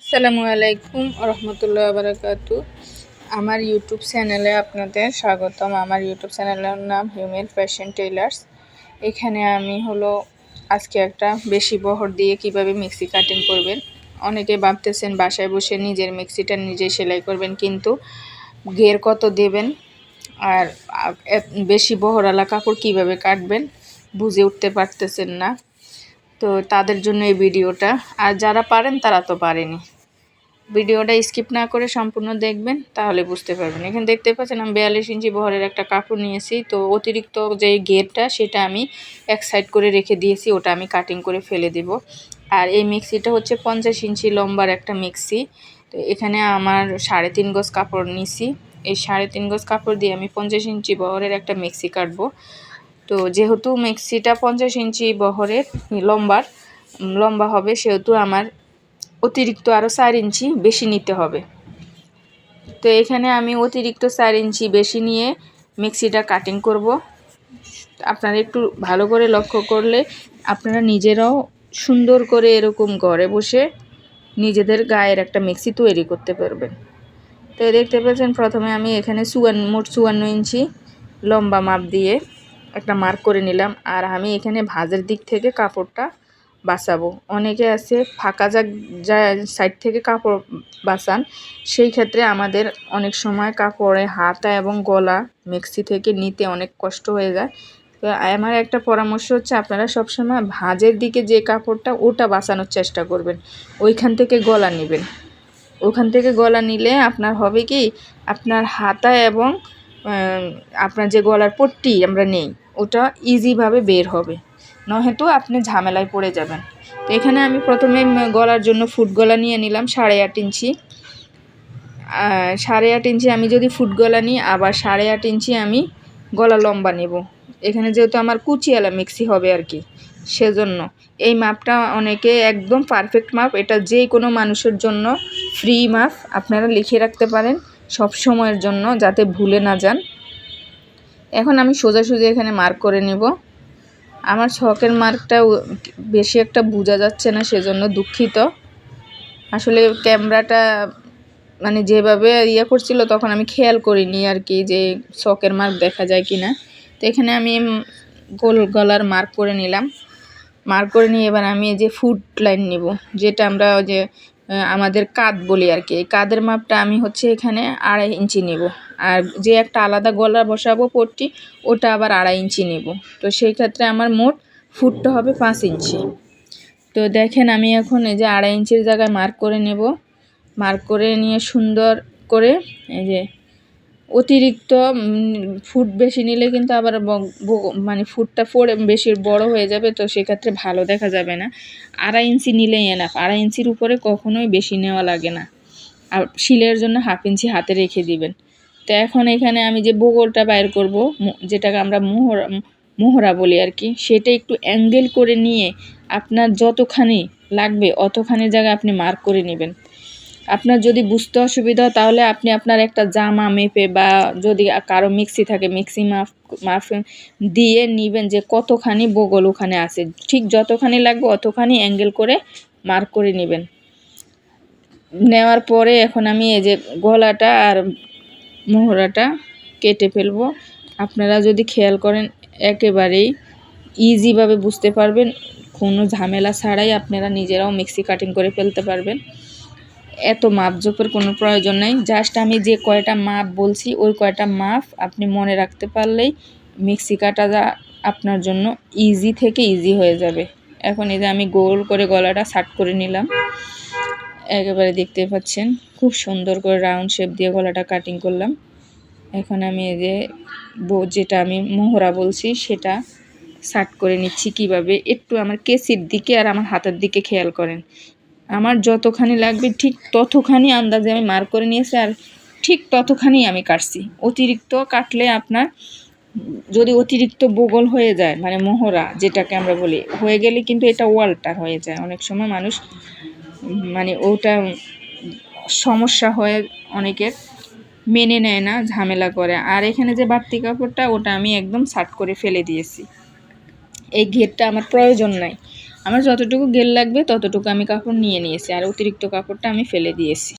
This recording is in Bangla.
আসসালামু আলাইকুম রহমতুল্লাহ বারাকাতু। আমার ইউটিউব চ্যানেলে আপনাদের স্বাগতম। আমার ইউটিউব চ্যানেলের নাম হিউম্যান ফ্যাশন টেইলার্স। এখানে আমি আজকে একটা বেশি বহর দিয়ে কিভাবে মিক্সি কাটিং করবেন। অনেকে ভাবতেছেন বাসায় বসে নিজের মিক্সিটা নিজে সেলাই করবেন, কিন্তু ঘের কত দেবেন আর বেশি বহরওয়ালা কাপড় কিভাবে কাটবেন বুঝে উঠতে পারতেছেন না। তো তাদের জন্য এই ভিডিওটা, আর যারা পারেন তারা তো পারেনি। ভিডিওটা স্কিপ না করে সম্পূর্ণ দেখবেন, তাহলে বুঝতে পারবেন। এখানে দেখতে পাচ্ছেন আমি 42 ইঞ্চি বহরের একটা কাপড় নিয়েছি। তো অতিরিক্ত যে ঘেরটা সেটা আমি এক সাইড করে রেখে দিয়েছি, ওটা আমি কাটিং করে ফেলে দিব। আর এই মিক্সিটা হচ্ছে 50 ইঞ্চি লম্বার একটা মিক্সি। তো এখানে আমার 3.5 গজ কাপড় নিছি। এই 3.5 গজ কাপড় দিয়ে আমি 50 ইঞ্চি বহরের একটা মিক্সি কাটবো। তো যেহেতু মিক্সিটা 50 ইঞ্চি বহরের লম্বা হবে, সেহেতু আমার অতিরিক্ত আরও 4 ইঞ্চি বেশি নিতে হবে। তো এখানে আমি অতিরিক্ত 4 ইঞ্চি বেশি নিয়ে মিক্সিটা কাটিং করব। আপনারা একটু ভালো করে লক্ষ্য করলে আপনারা নিজেরাও সুন্দর করে এরকম ঘরে বসে নিজেদের গায়ের একটা মিক্সি তৈরি করতে পারবেন। তো দেখতে পাচ্ছেন প্রথমে আমি এখানে মোট 54 ইঞ্চি লম্বা মাপ দিয়ে একটা মার্ক করে নিলাম। আর আমি এখানে ভাঁজের দিক থেকে কাপড়টা বাঁচাবো। অনেকে আছে ফাঁকা যা সাইড থেকে কাপড় বাঁচান, সেই ক্ষেত্রে আমাদের অনেক সময় কাপড়ে হাতা এবং গলা মিক্সি থেকে নিতে অনেক কষ্ট হয়ে যায়। তো আমার একটা পরামর্শ হচ্ছে, আপনারা সবসময় ভাঁজের দিকে যে কাপড়টা ওটা বাঁচানোর চেষ্টা করবেন, ওইখান থেকে গলা নেবেন। ওখান থেকে গলা নিলে আপনার হবে কি, আপনার হাতা এবং আপনার যে গলার পট্টি আমরা নেই ওটা ইজিভাবে বের হবে, নয়তো আপনি ঝামেলায় পড়ে যাবেন। তো এখানে আমি প্রথমে গলার জন্য ফুট গলা নিয়ে নিলাম 8.5 ইঞ্চি। 8.5 ইঞ্চি আমি যদি ফুট গলা নিই, আবার 8.5 ইঞ্চি আমি গলা লম্বা নেব। এখানে যেহেতু আমার কুচিওয়ালা মিক্সি হবে আর কি, সেজন্য এই মাপটা অনেকে একদম পারফেক্ট মাপ। এটা যে কোনো মানুষের জন্য ফ্রি মাপ, আপনারা লিখে রাখতে পারেন সব সময়ের জন্য, যাতে ভুলে না যান। এখন আমি সোজাসুজি এখানে মার্ক করে নেব। আমার ছকের মার্কটা বেশি একটা বোঝা যাচ্ছে না, সেজন্য দুঃখিত। আসলে ক্যামেরাটা মানে যেভাবে করছিল তখন আমি খেয়াল করিনি আর কি, যে ছকের মার্ক দেখা যায় কি না। তো এখানে আমি গলার মার্ক করে নিলাম। মার্ক করে নিয়ে এবার আমি যে ফুট লাইন নেব, যেটা আমরা যে আমাদের কাঁধ বলি আর কি, এই কাঁধের মাপটা আমি এখানে 2.5 ইঞ্চি নেব। আর যে একটা আলাদা গলা বসাবো পট্টি, ওটা আবার 2.5 ইঞ্চি নেব। তো সেই ক্ষেত্রে আমার মোট ফুটটা হবে 5 ইঞ্চি। তো দেখেন আমি এখন এই যে 2.5 ইঞ্চির জায়গায় মার্ক করে নেব। মার্ক করে নিয়ে সুন্দর করে এই যে অতিরিক্ত ফুট বেশি নিলে কিন্তু আবার মানে ফুটটা বেশি বড় হয়ে যাবে, তো সেক্ষেত্রে ভালো দেখা যাবে না। 2.5 ইঞ্চি নিলেই এনাফ। 2.5 ইঞ্চির উপরে কখনোই বেশি নেওয়া লাগে না। আর শিলের জন্য 1/2 ইঞ্চি হাতে রেখে দিবেন। তো এখন এখানে আমি যে বগলটা বাইর করব, যেটাকে আমরা মোহরা বলি আর কি, সেটা একটু অ্যাঙ্গেল করে নিয়ে আপনার যতখানি লাগবে অতখানি জায়গা আপনি মার্ক করে নেবেন। আপনার যদি বুঝতে অসুবিধা হয় তাহলে আপনি আপনার একটা জামা মেপে, বা যদি কারো মিক্সি থাকে মিক্সি মাপ দিয়ে নেবেন যে কতখানি বগল ওখানে আছে, ঠিক যতখানি লাগবে অতখানি অ্যাঙ্গেল করে মার্ক করে নেবেন। নেওয়ার পরে এখন আমি এই যে গলাটা আর মোহরাটা কেটে ফেলবো। আপনারা যদি খেয়াল করেন একেবারেই ইজিভাবে বুঝতে পারবেন, কোনো ঝামেলা ছাড়াই আপনারা নিজেরাও মিক্সি কাটিং করে ফেলতে পারবেন। এত মাপজোপের কোনো প্রয়োজন নেই, জাস্ট আমি যে কয়টা মাপ বলছি ওই কয়টা মাপ আপনি মনে রাখতে পারলেই মিক্সি কাটাটা আপনার জন্য ইজি থেকে ইজি হয়ে যাবে। এখন এই যে আমি গোল করে গলাটা শার্ট করে নিলাম। একেবারে দেখতে পাচ্ছেন খুব সুন্দর করে রাউন্ড শেপ দিয়ে গলাটা কাটিং করলাম। এখন আমি এই যে যেটা আমি মোহরা বলছি সেটা শার্ট করে নিচ্ছি। কিভাবে, একটু আমার কেসির দিকে আর আমার হাতের দিকে খেয়াল করেন। আমার যতখানি লাগবে ঠিক ততখানি আন্দাজে আমি মার্ক করে নিয়েছি, আর ঠিক ততখানি আমি কাটছি। অতিরিক্ত কাটলে আপনার যদি অতিরিক্ত বগল হয়ে যায়, মানে মোহরা যেটাকে আমরা বলি, হয়ে গেলে কিন্তু এটা ওয়াল্টার হয়ে যায়। অনেক সময় মানুষ মানে ওটা সমস্যা হয়ে অনেকের মেনে নেয় না, ঝামেলা করে। আর এখানে যে বাড়তি কাপড়টা ওটা আমি একদম শার্ট করে ফেলে দিয়েছি। এই ঘেরটা আমার প্রয়োজন নাই। আমার যতটুকু গেল লাগবে ততটুকু আমি কাপড় নিয়ে নিয়েছি, আর অতিরিক্ত কাপড়টা আমি ফেলে দিয়েছি।